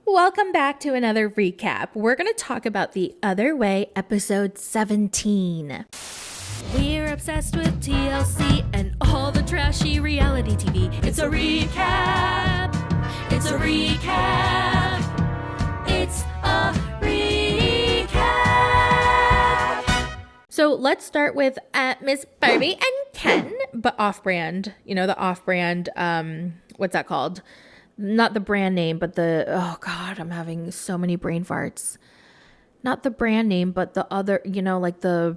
Welcome back to another recap. We're going to talk about The Other Way, episode 17. We're obsessed with TLC and all the trashy reality TV. It's a recap. It's a recap. It's a recap. So let's start with Miss Barbie and Ken, but off-brand. You know, the off-brand, what's that called? Not the brand name, but oh God, I'm having so many brain farts. Not the brand name, but the other, you know, like the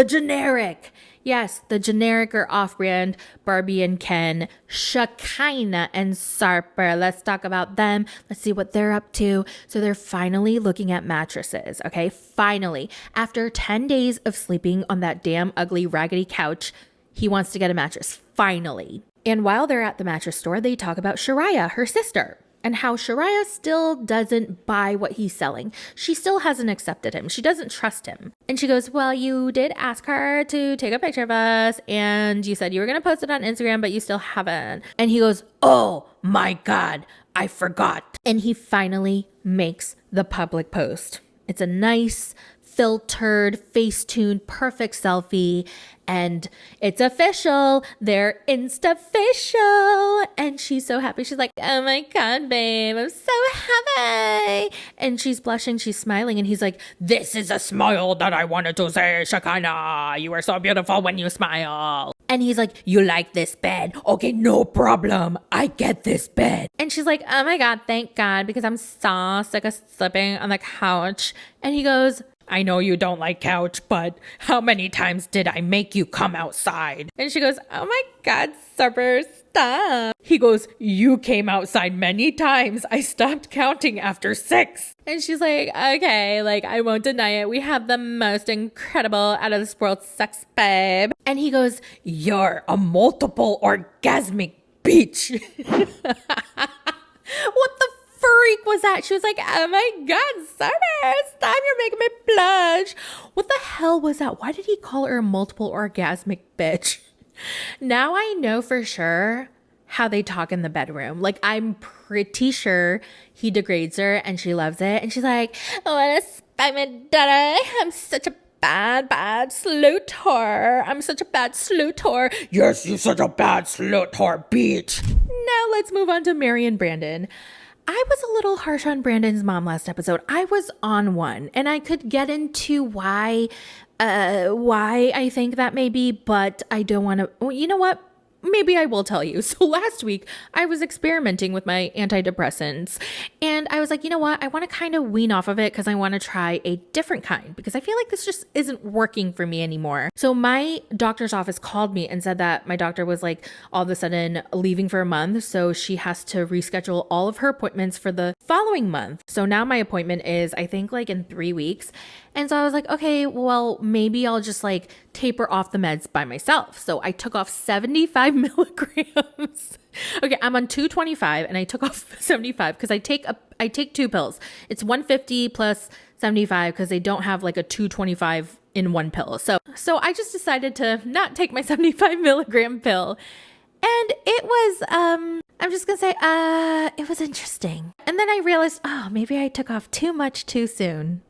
generic. Yes, the generic or off-brand Barbie and Ken, Shekinah and Sarper. Let's talk about them. Let's see what they're up to. So they're finally looking at mattresses, okay? Finally. After 10 days of sleeping on that damn ugly raggedy couch, he wants to get a mattress. Finally. And while they're at the mattress store, they talk about Shariah, her sister, and how Shariah still doesn't buy what he's selling. She still hasn't accepted him. She doesn't trust him. And she goes, well, you did ask her to take a picture of us, and you said you were going to post it on Instagram, but you still haven't. And he goes, oh my God, I forgot. And he finally makes the public post. It's a nice, filtered, face-tuned, perfect selfie. And it's official. They're Insta-official. And she's so happy. She's like, oh my God, babe, I'm so happy. And she's blushing. She's smiling. And he's like, this is a smile that I wanted to say, Shekinah. You are so beautiful when you smile. And he's like, you like this bed? Okay, no problem. I get this bed. And she's like, oh my God, thank God, because I'm so sick of sleeping on the couch. And he goes, I know you don't like couch, but how many times did I make you come outside? And she goes, oh my God, Sarper, stop. He goes, you came outside many times. I stopped counting after 6. And she's like, okay, like I won't deny it. We have the most incredible out of this world sex, babe. And he goes, you're a multiple orgasmic bitch. What the freak was that? She was like, oh my God, Sarper, stop, you're making me blush. What the hell was that? Why did he call her a multiple orgasmic bitch? Now I know for sure how they talk in the bedroom. Like, I'm pretty sure he degrades her and she loves it. And she's like, oh, what a spite me, daddy. I'm such a bad sleuth whore. I'm such a bad sleuth whore. Yes, you're such a bad sleuth whore, bitch. Now let's move on to Mary and Brandan. I was a little harsh on Brandan's mom last episode. I was on one, and I could get into why I think that may be, but I don't want to. Well, you know what? Maybe I will tell you. So last week I was experimenting with my antidepressants and I was like, you know what? I want to kind of wean off of it because I want to try a different kind because I feel like this just isn't working for me anymore. So my doctor's office called me and said that my doctor was like all of a sudden leaving for a month. So she has to reschedule all of her appointments for the following month. So now my appointment is, I think, like in 3 weeks. And so I was like, okay, well, maybe I'll just like taper off the meds by myself. So I took off 75 milligrams. Okay, I'm on 225 and I took off 75 because I take 2 pills. It's 150 plus 75 because they don't have like a 225 in one pill. So I just decided to not take my 75 milligram pill. And it was, I'm just gonna say, it was interesting. And then I realized, oh, maybe I took off too much too soon.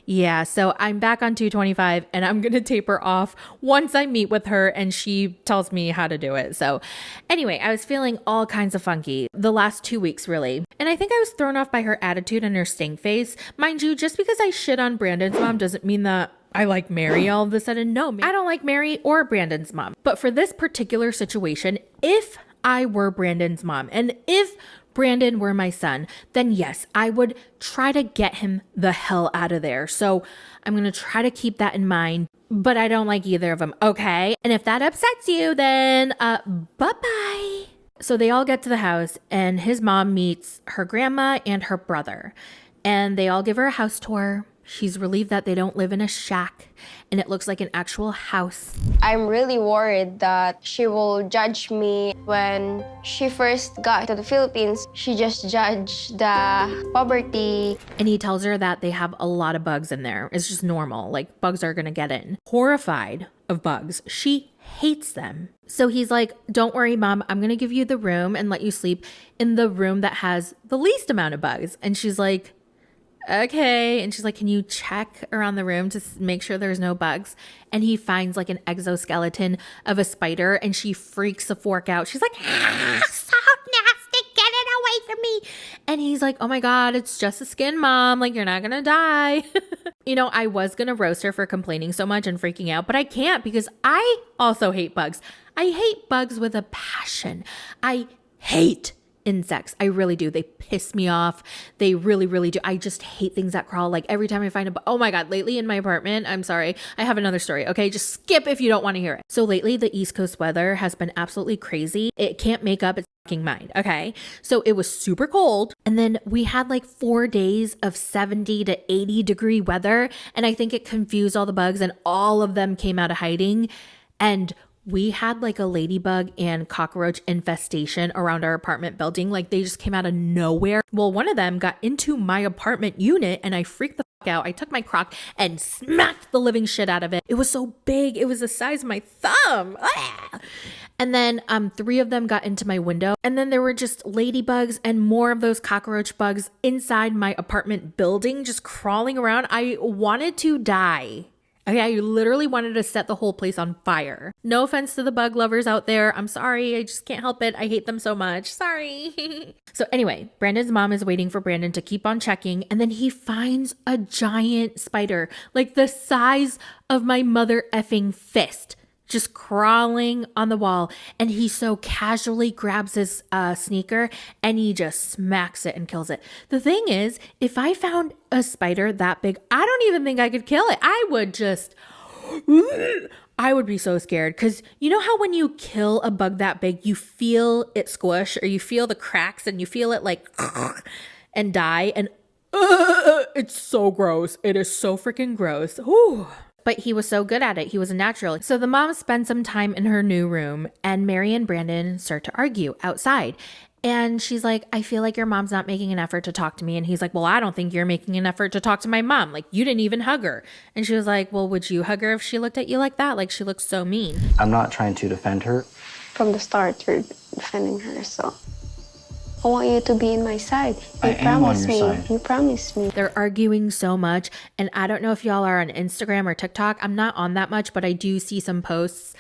Yeah, so I'm back on 225 and I'm going to taper off once I meet with her and she tells me how to do it. So anyway, I was feeling all kinds of funky the last 2 weeks, really. And I think I was thrown off by her attitude and her stink face. Mind you, just because I shit on Brandan's mom doesn't mean that I like Mary all of a sudden. No, I don't like Mary or Brandan's mom. But for this particular situation, if I were Brandan's mom and if Brandan were my son, then yes, I would try to get him the hell out of there. So I'm going to try to keep that in mind, but I don't like either of them. Okay. And if that upsets you, then bye-bye. So they all get to the house and his mom meets her grandma and her brother and they all give her a house tour. She's relieved that they don't live in a shack and it looks like an actual house. I'm really worried that she will judge me. When she first got to the Philippines, she just judged the poverty. And he tells her that they have a lot of bugs in there. It's just normal. Like, bugs are going to get in. Horrified of bugs, she hates them. So he's like, don't worry, Mom, I'm going to give you the room and let you sleep in the room that has the least amount of bugs. And she's like, okay. And she's like, can you check around the room to make sure there's no bugs? And he finds like an exoskeleton of a spider and she freaks the fork out. She's like, so nasty, get it away from me. And he's like, oh my God, it's just a skin, Mom. Like, you're not going to die. You know, I was going to roast her for complaining so much and freaking out, but I can't because I also hate bugs. I hate bugs with a passion. I hate insects. I really do. They piss me off. They really, really do. I just hate things that crawl. Like every time I find oh my God, lately in my apartment, I'm sorry, I have another story. Okay, just skip if you don't want to hear it. So lately the East Coast weather has been absolutely crazy. It can't make up its fucking mind. Okay, so it was super cold and then we had like 4 days of 70 to 80 degree weather, and I think it confused all the bugs and all of them came out of hiding. And we had like a ladybug and cockroach infestation around our apartment building. Like they just came out of nowhere. Well, one of them got into my apartment unit and I freaked the fuck out. I took my crock and smacked the living shit out of it. It was so big. It was the size of my thumb. Ah! And then 3 of them got into my window. And then there were just ladybugs and more of those cockroach bugs inside my apartment building, just crawling around. I wanted to die. Okay, I literally wanted to set the whole place on fire. No offense to the bug lovers out there. I'm sorry. I just can't help it. I hate them so much. Sorry. So anyway, Brandon's mom is waiting for Brandan to keep on checking. And then he finds a giant spider, like the size of my mother effing fist, just crawling on the wall. And he so casually grabs his sneaker and he just smacks it and kills it. The thing is, if I found a spider that big, I don't even think I could kill it. I would be so scared, because you know how when you kill a bug that big, you feel it squish or you feel the cracks and you feel it like and die, and it's so gross. It is so freaking gross. Whew. But he was so good at it. He was a natural. So the mom spends some time in her new room and Mary and Brandan start to argue outside. And she's like, I feel like your mom's not making an effort to talk to me. And he's like, well, I don't think you're making an effort to talk to my mom. Like, you didn't even hug her. And she was like, well, would you hug her if she looked at you like that? Like, she looks so mean. I'm not trying to defend her. From the start, you're defending her, so I want you to be in my side. I am on your side. You promised me. They're arguing so much. And I don't know if y'all are on Instagram or TikTok. I'm not on that much, but I do see some posts.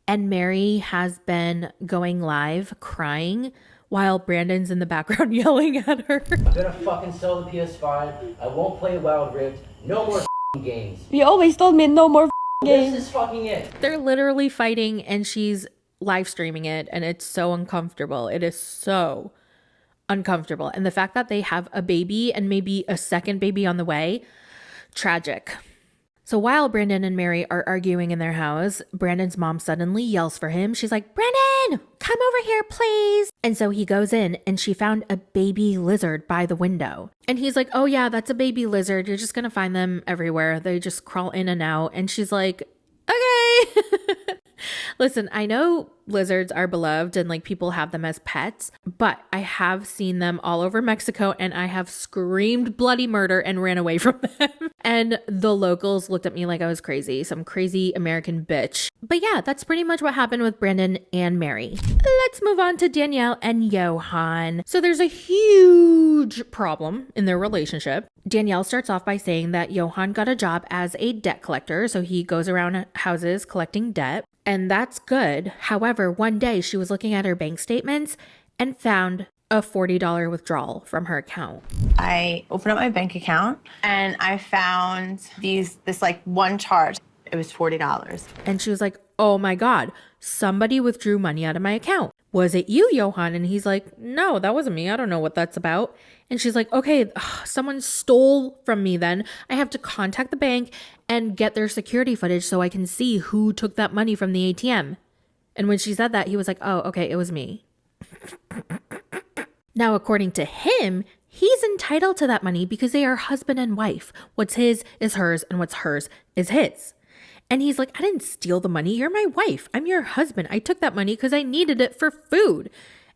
And Mary has been going live crying while Brandan's in the background yelling at her. I'm gonna fucking sell the PS5. I won't play Wild Rift. No more games. You always told me no more games. This is fucking it. They're literally fighting and she's live streaming it, and it's so uncomfortable. It is so uncomfortable. And the fact that they have a baby and maybe a second baby on the way, tragic. So while Brandan and Mary are arguing in their house, Brandan's mom suddenly yells for him. She's like, Brandan, come over here, please. And so he goes in and she found a baby lizard by the window. And he's like, oh yeah, that's a baby lizard. You're just going to find them everywhere. They just crawl in and out. And she's like, okay. Listen, I know lizards are beloved and like people have them as pets, but I have seen them all over Mexico and I have screamed bloody murder and ran away from them. And the locals looked at me like I was crazy, some crazy American bitch. But yeah, that's pretty much what happened with Brandan and Mary. Let's move on to Danielle and Johan. So there's a huge problem in their relationship. Danielle starts off by saying that Johan got a job as a debt collector, so he goes around houses collecting debt. And that's good. However, one day she was looking at her bank statements and found a $40 withdrawal from her account. I opened up my bank account and I found this like one charge. It was $40. And she was like, oh my God, somebody withdrew money out of my account. Was it you, Johan? And he's like, no, that wasn't me. I don't know what that's about. And she's like, okay, someone stole from me then. I have to contact the bank and get their security footage so I can see who took that money from the ATM. And when she said that, he was like, oh, okay, it was me. Now, according to him, he's entitled to that money because they are husband and wife. What's his is hers and what's hers is his. And he's like, I didn't steal the money. You're my wife. I'm your husband. I took that money because I needed it for food.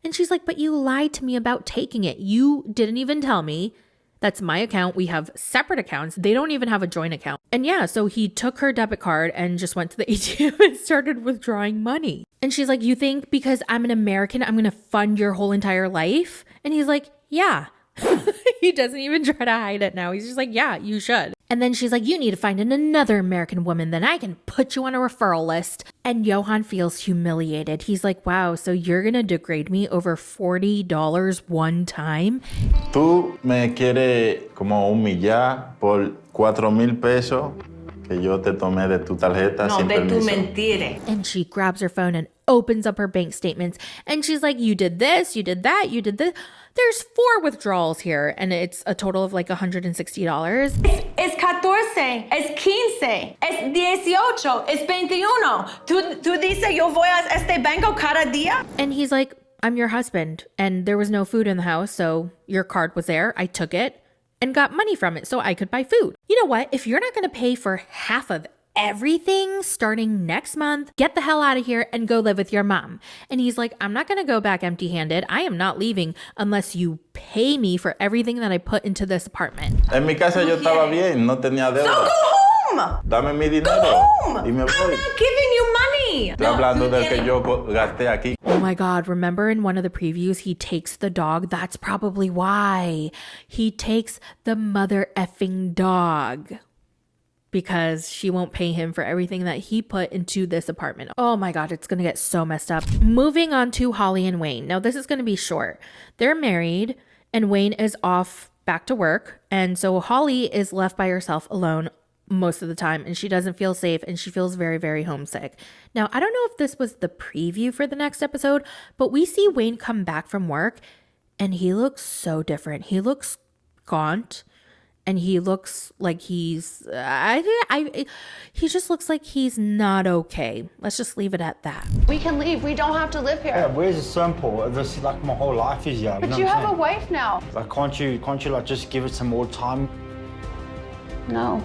And she's like, but you lied to me about taking it. You didn't even tell me That's my account. We have separate accounts. They don't even have a joint account. And yeah, so he took her debit card and just went to the ATM and started withdrawing money. And she's like, you think because I'm an American, I'm going to fund your whole entire life? And he's like, yeah. He doesn't even try to hide it now. He's just like, yeah, you should. And then she's like, you need to find another American woman, then I can put you on a referral list. And Yohan feels humiliated. He's like, wow, so you're going to degrade me over $40 one time? Tú me quieres como humillar por 4,000 pesos que yo te tomé de tu tarjeta sin permiso. And she grabs her phone and opens up her bank statements. And she's like, you did this, you did that, you did this. There's 4 withdrawals here, and it's a total of like $160. Es 14, es 15, es 18, es 21. Tú dices yo voy a este banco cada día? And he's like, I'm your husband, and there was no food in the house, so your card was there. I took it and got money from it so I could buy food. You know what? If you're not going to pay for half of everything starting next month, get the hell out of here and go live with your mom. And he's like, I'm not going to go back empty-handed. I am not leaving unless you pay me for everything that I put into this apartment. En mi casa yo estaba bien, no tenía deuda. So go home! Dame mi dinero. Go home! Y me voy. I'm not giving you money! Estoy hablando del que yo gasté aquí. Oh my God, remember in one of the previews, he takes the dog? That's probably why. He takes the mother effing dog. Because she won't pay him for everything that he put into this apartment. Oh my God, it's gonna get so messed up. Moving on to Holly and Wayne. Now this is gonna be short. They're married and Wayne is off back to work. And so Holly is left by herself alone most of the time and she doesn't feel safe and she feels very, very homesick. Now, I don't know if this was the preview for the next episode, but we see Wayne come back from work and he looks so different. He looks gaunt. And he looks like he just looks like he's not okay. Let's just leave it at that. We can leave. We don't have to live here. Yeah, where's the simple? This is like my whole life is here. But you have a wife now. Like, can't you like just give it some more time? No.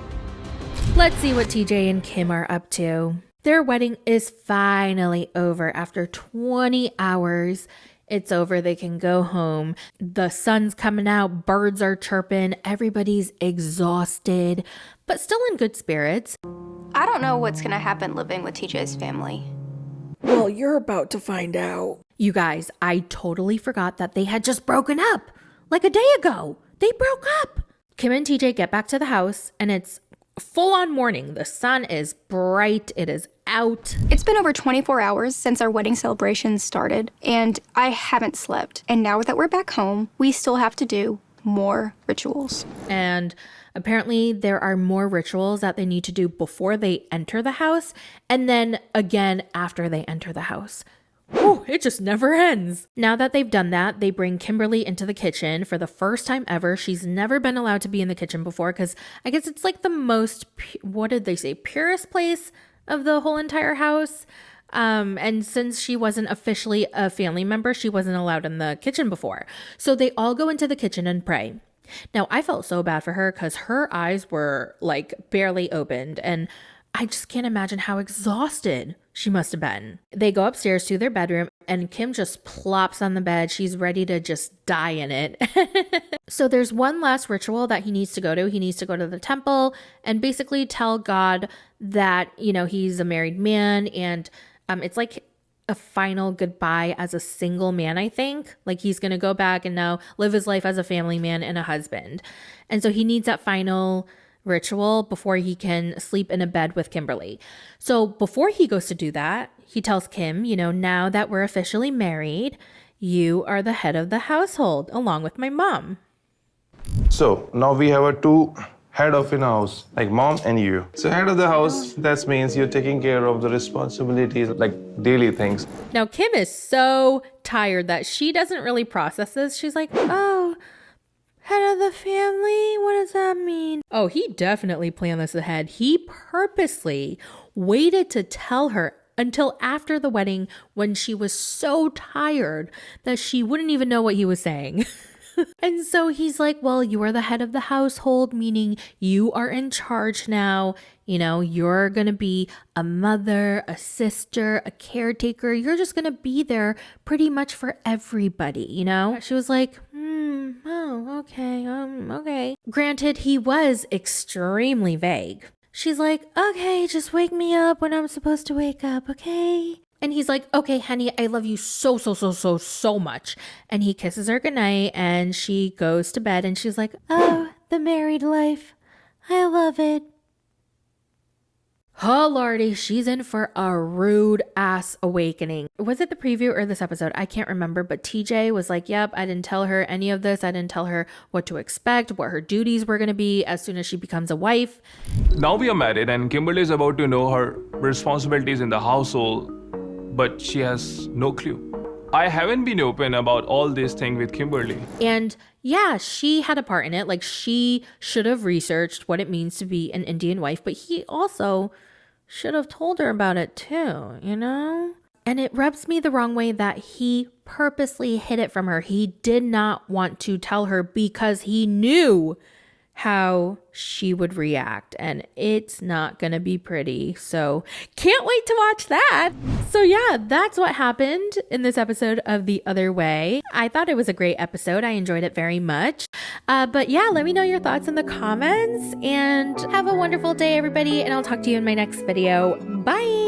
Let's see what TJ and Kim are up to. Their wedding is finally over after 20 hours. It's over. They can go home. The sun's coming out. Birds are chirping. Everybody's exhausted, but still in good spirits. I don't know what's going to happen living with TJ's family. Well, you're about to find out. You guys, I totally forgot that they had just broken up like a day ago. They broke up. Kim and TJ get back to the house and it's full on morning. The sun is bright. It is out. It's been over 24 hours since our wedding celebrations started, and I haven't slept. And now that we're back home, we still have to do more rituals. And apparently there are more rituals that they need to do before they enter the house, and then again after they enter the house. Whew, it just never ends. Now that they've done that, they bring Kimberly into the kitchen for the first time ever. She's never been allowed to be in the kitchen before because I guess it's like the most, what did they say, purest place of the whole entire house. And since she wasn't officially a family member, she wasn't allowed in the kitchen before. So they all go into the kitchen and pray. Now, I felt so bad for her because her eyes were like barely opened and I just can't imagine how exhausted she must have been. They go upstairs to their bedroom and Kim just plops on the bed. She's ready to just die in it. So there's one last ritual that he needs to go to. He needs to go to the temple and basically tell God that, you know, he's a married man and it's like a final goodbye as a single man, I think. Like he's going to go back and now live his life as a family man and a husband. And so he needs that final ritual before he can sleep in a bed with Kimberly. So before he goes to do that, he tells Kim, you know, now that we're officially married, you are the head of the household along with my mom. So now we have a two head of in house, like mom and you. So head of the house, that means you're taking care of the responsibilities, like daily things. Now Kim is so tired that she doesn't really process this. She's like, oh, head of the family? What does that mean? Oh, he definitely planned this ahead. He purposely waited to tell her until after the wedding when she was so tired that she wouldn't even know what he was saying. And so he's like, well, you are the head of the household, meaning you are in charge now. You know, you're going to be a mother, a sister, a caretaker. You're just going to be there pretty much for everybody, you know? She was like, oh, okay, okay. Granted, he was extremely vague. She's like, okay, just wake me up when I'm supposed to wake up, okay? And he's like, okay, honey, I love you so much. And he kisses her goodnight and she goes to bed and she's like, oh, the married life. I love it. Oh, Lordy, she's in for a rude ass awakening. Was it the preview or this episode? I can't remember, but TJ was like, yep, I didn't tell her any of this. I didn't tell her what to expect, what her duties were going to be as soon as she becomes a wife. Now we are married and Kimberly is about to know her responsibilities in the household, but she has no clue. I haven't been open about all this thing with Kimberly. And yeah, she had a part in it. Like, she should have researched what it means to be an Indian wife, but he also should have told her about it too, you know? And it rubs me the wrong way that he purposely hid it from her. He did not want to tell her because he knew how she would react, and it's not gonna be pretty. So can't wait to watch that. So yeah, that's what happened in this episode of The Other Way. I thought it was a great episode. I enjoyed it very much. But yeah, let me know your thoughts in the comments and have a wonderful day, everybody. And I'll talk to you in my next video. Bye.